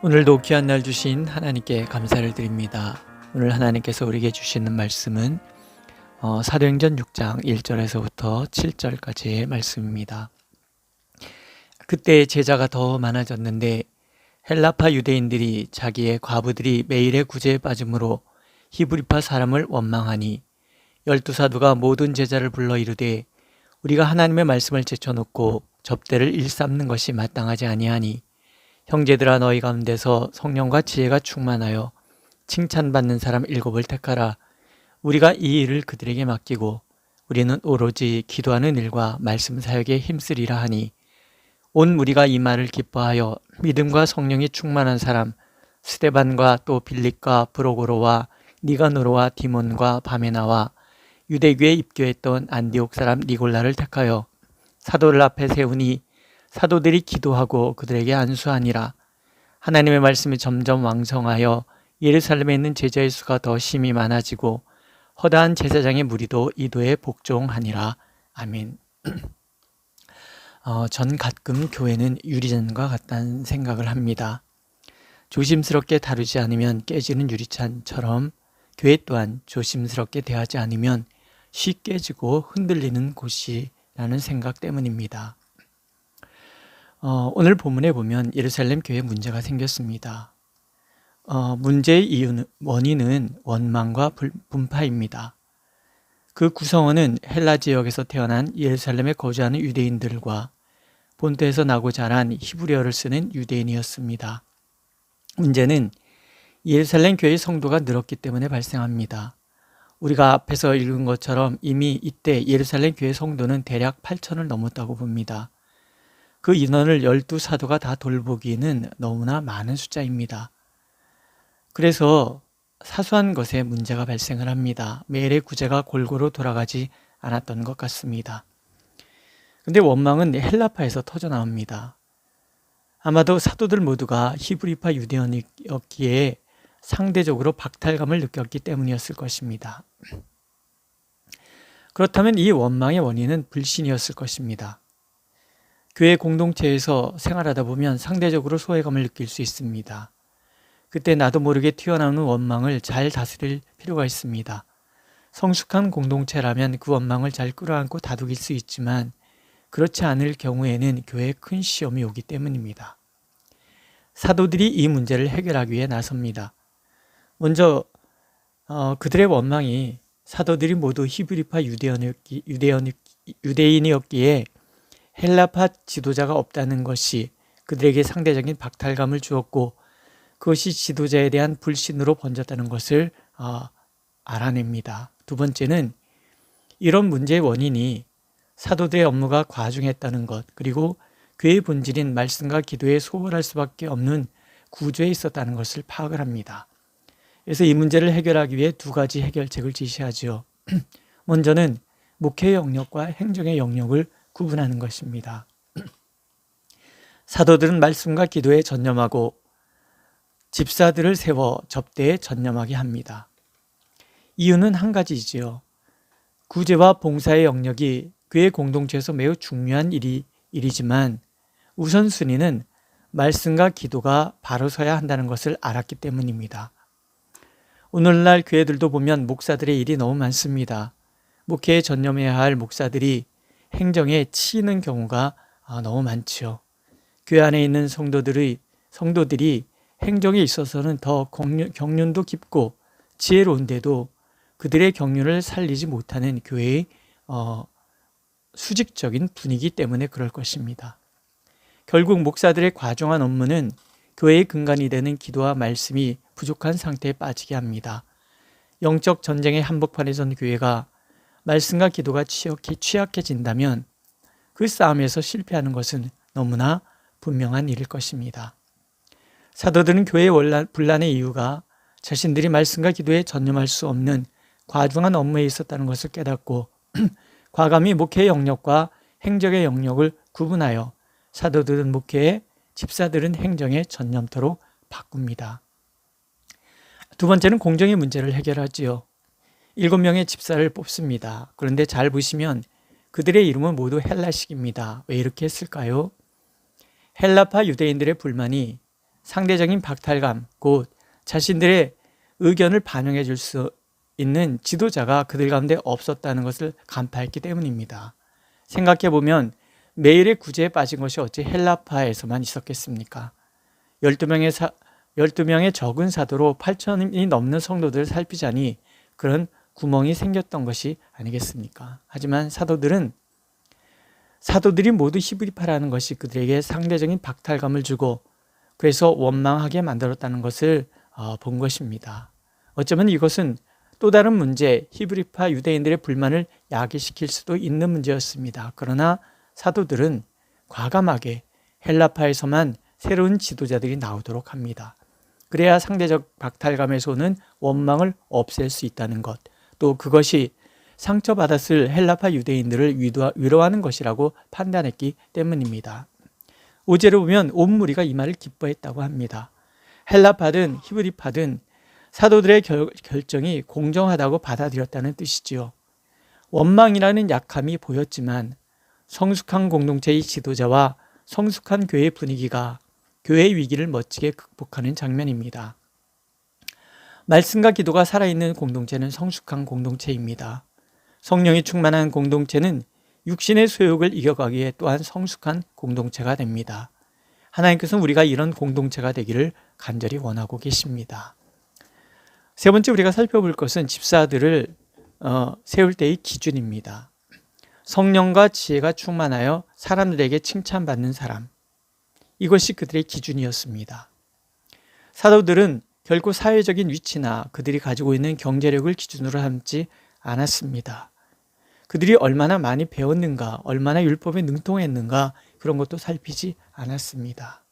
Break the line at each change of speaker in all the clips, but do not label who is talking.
오늘도 귀한 날 주신 하나님께 감사를 드립니다. 오늘 하나님께서 우리에게 주시는 말씀은 사도행전 6장 1절에서부터 7절까지의 말씀입니다. 그때 제자가 더 많아졌는데 헬라파 유대인들이 자기의 과부들이 매일의 구제에 빠짐으로 히브리파 사람을 원망하니 12사도가 모든 제자를 불러 이르되 우리가 하나님의 말씀을 제쳐놓고 접대를 일삼는 것이 마땅하지 아니하니 형제들아 너희 가운데서 성령과 지혜가 충만하여 칭찬받는 사람 7을 택하라. 우리가 이 일을 그들에게 맡기고 우리는 오로지 기도하는 일과 말씀 사역에 힘쓰리라 하니 온 무리가 이 말을 기뻐하여 믿음과 성령이 충만한 사람 스데반과 또 빌립과 브로고로와 니가노로와 디몬과 바메나와 유대교에 입교했던 안디옥 사람 니골라를 택하여 사도들 앞에 세우니 사도들이 기도하고 그들에게 안수하니라. 하나님의 말씀이 점점 왕성하여 예루살렘에 있는 제자의 수가 더 심히 많아지고 허다한 제사장의 무리도 이도에 복종하니라. 아멘. 전 가끔 교회는 유리잔과 같다는 생각을 합니다. 조심스럽게 다루지 않으면 깨지는 유리잔처럼 교회 또한 조심스럽게 대하지 않으면 쉽게 깨지고 흔들리는 곳이라는 생각 때문입니다. 오늘 본문에 보면 예루살렘 교회에 문제가 생겼습니다. 문제의 원인은 원망과 분파입니다. 그 구성원은 헬라 지역에서 태어난 예루살렘에 거주하는 유대인들과 본토에서 나고 자란 히브리어를 쓰는 유대인이었습니다. 문제는 예루살렘 교회의 성도가 늘었기 때문에 발생합니다. 우리가 앞에서 읽은 것처럼 이미 이때 예루살렘 교회 성도는 대략 8천을 넘었다고 봅니다. 그 인원을 12사도가 다 돌보기에는 너무나 많은 숫자입니다. 그래서 사소한 것에 문제가 발생을 합니다. 매일의 구제가 골고루 돌아가지 않았던 것 같습니다. 근데 원망은 헬라파에서 터져나옵니다. 아마도 사도들 모두가 히브리파 유대인이었기에 상대적으로 박탈감을 느꼈기 때문이었을 것입니다. 그렇다면 이 원망의 원인은 불신이었을 것입니다. 교회 공동체에서 생활하다 보면 상대적으로 소외감을 느낄 수 있습니다. 그때 나도 모르게 튀어나오는 원망을 잘 다스릴 필요가 있습니다. 성숙한 공동체라면 그 원망을 잘 끌어안고 다독일 수 있지만 그렇지 않을 경우에는 교회에 큰 시험이 오기 때문입니다. 사도들이 이 문제를 해결하기 위해 나섭니다. 먼저 그들의 원망이 사도들이 모두 히브리파 유대인이었기에 헬라파 지도자가 없다는 것이 그들에게 상대적인 박탈감을 주었고 그것이 지도자에 대한 불신으로 번졌다는 것을 알아냅니다. 두 번째는 이런 문제의 원인이 사도들의 업무가 과중했다는 것, 그리고 교회의 본질인 말씀과 기도에 소홀할 수밖에 없는 구조에 있었다는 것을 파악을 합니다. 그래서 이 문제를 해결하기 위해 두 가지 해결책을 제시하죠. 먼저는 목회의 영역과 행정의 영역을 구분하는 것입니다. 사도들은 말씀과 기도에 전념하고 집사들을 세워 접대에 전념하게 합니다. 이유는 한 가지지요. 구제와 봉사의 영역이 교회 공동체에서 매우 중요한 일이지만 우선순위는 말씀과 기도가 바로 서야 한다는 것을 알았기 때문입니다. 오늘날 교회들도 보면 목사들의 일이 너무 많습니다. 목회에 전념해야 할 목사들이 행정에 치이는 경우가 너무 많죠. 교회 안에 있는 성도들이 행정에 있어서는 더 경륜도 깊고 지혜로운데도 그들의 경륜을 살리지 못하는 교회의 수직적인 분위기 때문에 그럴 것입니다. 결국 목사들의 과중한 업무는 교회의 근간이 되는 기도와 말씀이 부족한 상태에 빠지게 합니다. 영적 전쟁의 한복판에 선 교회가 말씀과 기도가 취약해진다면 그 싸움에서 실패하는 것은 너무나 분명한 일일 것입니다. 사도들은 교회의 분란의 이유가 자신들이 말씀과 기도에 전념할 수 없는 과중한 업무에 있었다는 것을 깨닫고 과감히 목회의 영역과 행정의 영역을 구분하여 사도들은 목회에, 집사들은 행정에 전념토록 바꿉니다. 두 번째는 공정의 문제를 해결하지요. 7명의 집사를 뽑습니다. 그런데 잘 보시면 그들의 이름은 모두 헬라식입니다. 왜 이렇게 했을까요? 헬라파 유대인들의 불만이 상대적인 박탈감, 곧 자신들의 의견을 반영해 줄 수 있는 지도자가 그들 가운데 없었다는 것을 간파했기 때문입니다. 생각해보면 매일의 구제에 빠진 것이 어찌 헬라파에서만 있었겠습니까? 12명의 적은 사도로 8천이 넘는 성도들을 살피자니 그런 구멍이 생겼던 것이 아니겠습니까? 하지만 사도들이 모두 히브리파라는 것이 그들에게 상대적인 박탈감을 주고 그래서 원망하게 만들었다는 것을 본 것입니다. 어쩌면 이것은 또 다른 문제, 히브리파 유대인들의 불만을 야기시킬 수도 있는 문제였습니다. 그러나 사도들은 과감하게 헬라파에서만 새로운 지도자들이 나오도록 합니다. 그래야 상대적 박탈감에서 오는 원망을 없앨 수 있다는 것, 또 그것이 상처받았을 헬라파 유대인들을 위로하는 것이라고 판단했기 때문입니다. 5절을 보면 온 무리가 이 말을 기뻐했다고 합니다. 헬라파든 히브리파든 사도들의 결정이 공정하다고 받아들였다는 뜻이지요. 원망이라는 약함이 보였지만 성숙한 공동체의 지도자와 성숙한 교회 분위기가 교회의 위기를 멋지게 극복하는 장면입니다. 말씀과 기도가 살아있는 공동체는 성숙한 공동체입니다. 성령이 충만한 공동체는 육신의 소욕을 이겨가기에 또한 성숙한 공동체가 됩니다. 하나님께서는 우리가 이런 공동체가 되기를 간절히 원하고 계십니다. 세 번째 우리가 살펴볼 것은 집사들을 세울 때의 기준입니다. 성령과 지혜가 충만하여 사람들에게 칭찬받는 사람, 이것이 그들의 기준이었습니다. 사도들은 결코 사회적인 위치나 그들이 가지고 있는 경제력을 기준으로 삼지 않았습니다. 그들이 얼마나 많이 배웠는가, 얼마나 율법에 능통했는가, 그런 것도 살피지 않았습니다.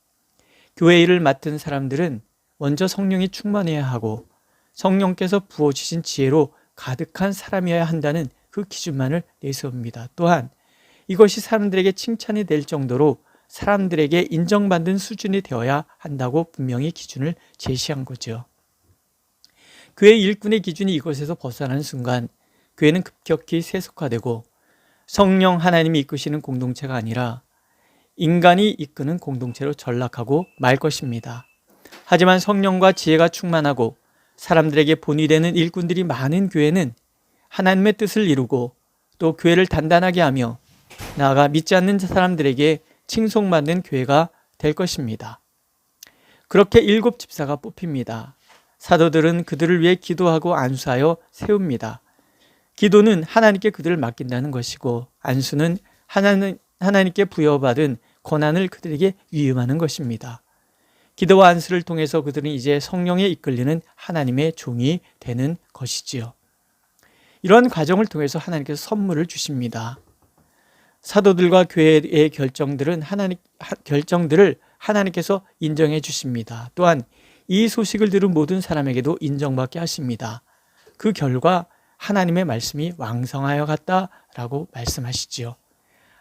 교회 일을 맡은 사람들은 먼저 성령이 충만해야 하고 성령께서 부어주신 지혜로 가득한 사람이어야 한다는 그 기준만을 내세웁니다. 또한 이것이 사람들에게 칭찬이 될 정도로 사람들에게 인정받는 수준이 되어야 한다고 분명히 기준을 제시한 거죠. 교회 일꾼의 기준이 이것에서 벗어나는 순간 교회는 급격히 세속화되고 성령 하나님이 이끄시는 공동체가 아니라 인간이 이끄는 공동체로 전락하고 말 것입니다. 하지만 성령과 지혜가 충만하고 사람들에게 본이 되는 일꾼들이 많은 교회는 하나님의 뜻을 이루고 또 교회를 단단하게 하며 나아가 믿지 않는 사람들에게 칭송받는 교회가 될 것입니다. 그렇게 7 집사가 뽑힙니다. 사도들은 그들을 위해 기도하고 안수하여 세웁니다. 기도는 하나님께 그들을 맡긴다는 것이고 안수는 하나님께 부여받은 권한을 그들에게 위임하는 것입니다. 기도와 안수를 통해서 그들은 이제 성령에 이끌리는 하나님의 종이 되는 것이지요. 이런 과정을 통해서 하나님께서 선물을 주십니다. 사도들과 교회의 결정들을 하나님께서 인정해 주십니다. 또한 이 소식을 들은 모든 사람에게도 인정받게 하십니다. 그 결과 하나님의 말씀이 왕성하여 갔다라고 말씀하시지요.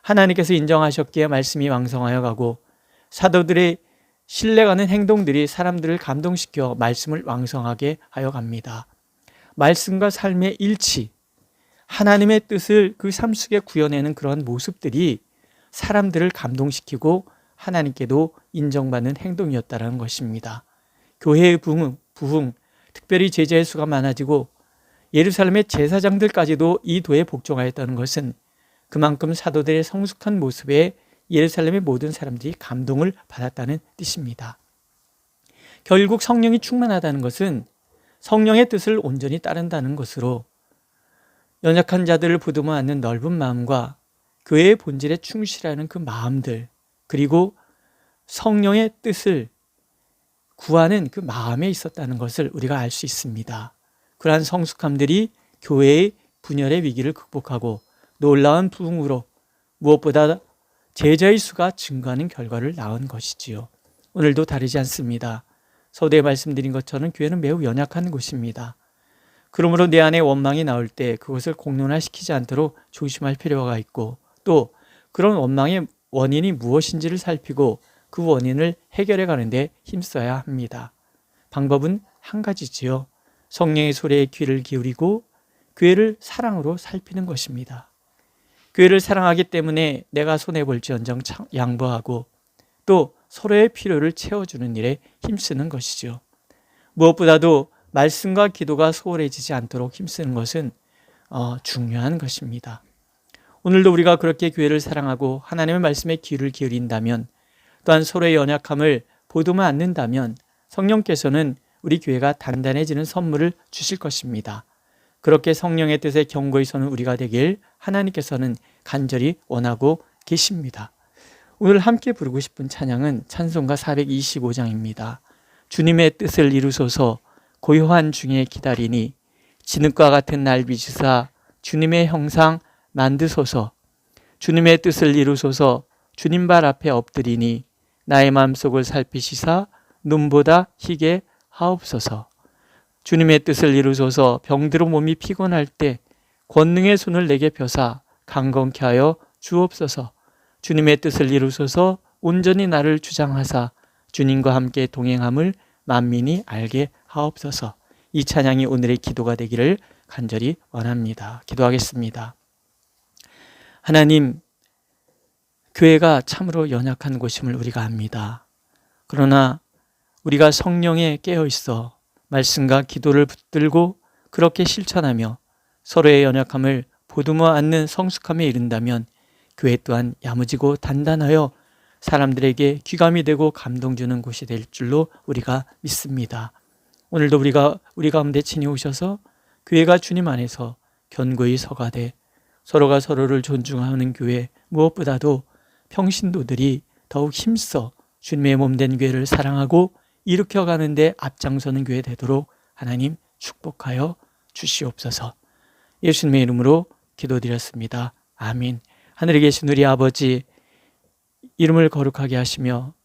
하나님께서 인정하셨기에 말씀이 왕성하여 가고 사도들의 신뢰가는 행동들이 사람들을 감동시켜 말씀을 왕성하게 하여 갑니다. 말씀과 삶의 일치, 하나님의 뜻을 그 삶 속에 구현내는 그런 모습들이 사람들을 감동시키고 하나님께도 인정받는 행동이었다는 것입니다. 교회의 부흥, 특별히 제자의 수가 많아지고 예루살렘의 제사장들까지도 이 도에 복종하였다는 것은 그만큼 사도들의 성숙한 모습에 예루살렘의 모든 사람들이 감동을 받았다는 뜻입니다. 결국 성령이 충만하다는 것은 성령의 뜻을 온전히 따른다는 것으로 연약한 자들을 보듬어 안는 넓은 마음과 교회의 본질에 충실하는 그 마음들, 그리고 성령의 뜻을 구하는 그 마음에 있었다는 것을 우리가 알 수 있습니다. 그러한 성숙함들이 교회의 분열의 위기를 극복하고 놀라운 부흥으로 무엇보다 제자의 수가 증가하는 결과를 낳은 것이지요. 오늘도 다르지 않습니다. 서두에 말씀드린 것처럼 교회는 매우 연약한 곳입니다. 그러므로 내 안에 원망이 나올 때 그것을 공론화시키지 않도록 조심할 필요가 있고, 또 그런 원망의 원인이 무엇인지를 살피고 그 원인을 해결해 가는데 힘써야 합니다. 방법은 한 가지지요. 성령의 소리에 귀를 기울이고 교회를 사랑으로 살피는 것입니다. 교회를 사랑하기 때문에 내가 손해볼지언정 양보하고 또 서로의 필요를 채워주는 일에 힘쓰는 것이죠. 무엇보다도 말씀과 기도가 소홀해지지 않도록 힘쓰는 것은 중요한 것입니다. 오늘도 우리가 그렇게 교회를 사랑하고 하나님의 말씀에 귀를 기울인다면, 또한 서로의 연약함을 보듬어 안는다면 성령께서는 우리 교회가 단단해지는 선물을 주실 것입니다. 그렇게 성령의 뜻에 견고히 서는 우리가 되길 하나님께서는 간절히 원하고 계십니다. 오늘 함께 부르고 싶은 찬양은 찬송가 425장입니다. 주님의 뜻을 이루소서 고요한 중에 기다리니 진흙과 같은 날 비추사 주님의 형상 만드소서. 주님의 뜻을 이루소서 주님 발 앞에 엎드리니 나의 마음속을 살피시사 눈보다 희게 하옵소서. 주님의 뜻을 이루소서 병들어 몸이 피곤할 때 권능의 손을 내게 펴사 강건케 하여 주옵소서. 주님의 뜻을 이루소서 온전히 나를 주장하사 주님과 함께 동행함을 만민이 알게 하옵소서. 이 찬양이 오늘의 기도가 되기를 간절히 원합니다. 기도하겠습니다. 하나님, 교회가 참으로 연약한 곳임을 우리가 압니다. 그러나 우리가 성령에 깨어 있어 말씀과 기도를 붙들고 그렇게 실천하며 서로의 연약함을 보듬어 안는 성숙함에 이른다면 교회 또한 야무지고 단단하여 사람들에게 귀감이 되고 감동 주는 곳이 될 줄로 우리가 믿습니다. 오늘도 우리 가운데 친히 오셔서 교회가 주님 안에서 견고히 서가되 서로가 서로를 존중하는 교회, 무엇보다도 평신도들이 더욱 힘써 주님의 몸된 교회를 사랑하고 일으켜가는 데 앞장서는 교회 되도록 하나님 축복하여 주시옵소서. 예수님의 이름으로 기도드렸습니다. 아멘. 하늘에 계신 우리 아버지, 이름을 거룩하게 하시며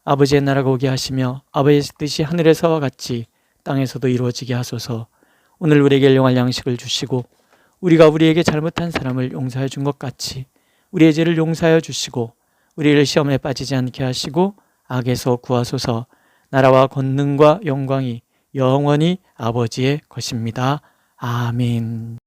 아버지의 나라가 오게 하시며 아버지의 뜻이 하늘에서와 같이 땅에서도 이루어지게 하소서. 오늘 우리에게 일용할 양식을 주시고 우리가 우리에게 잘못한 사람을 용서해 준 것 같이 우리의 죄를 용서하여 주시고 우리를 시험에 빠지지 않게 하시고 악에서 구하소서. 나라와 권능과 영광이 영원히 아버지의 것입니다. 아멘.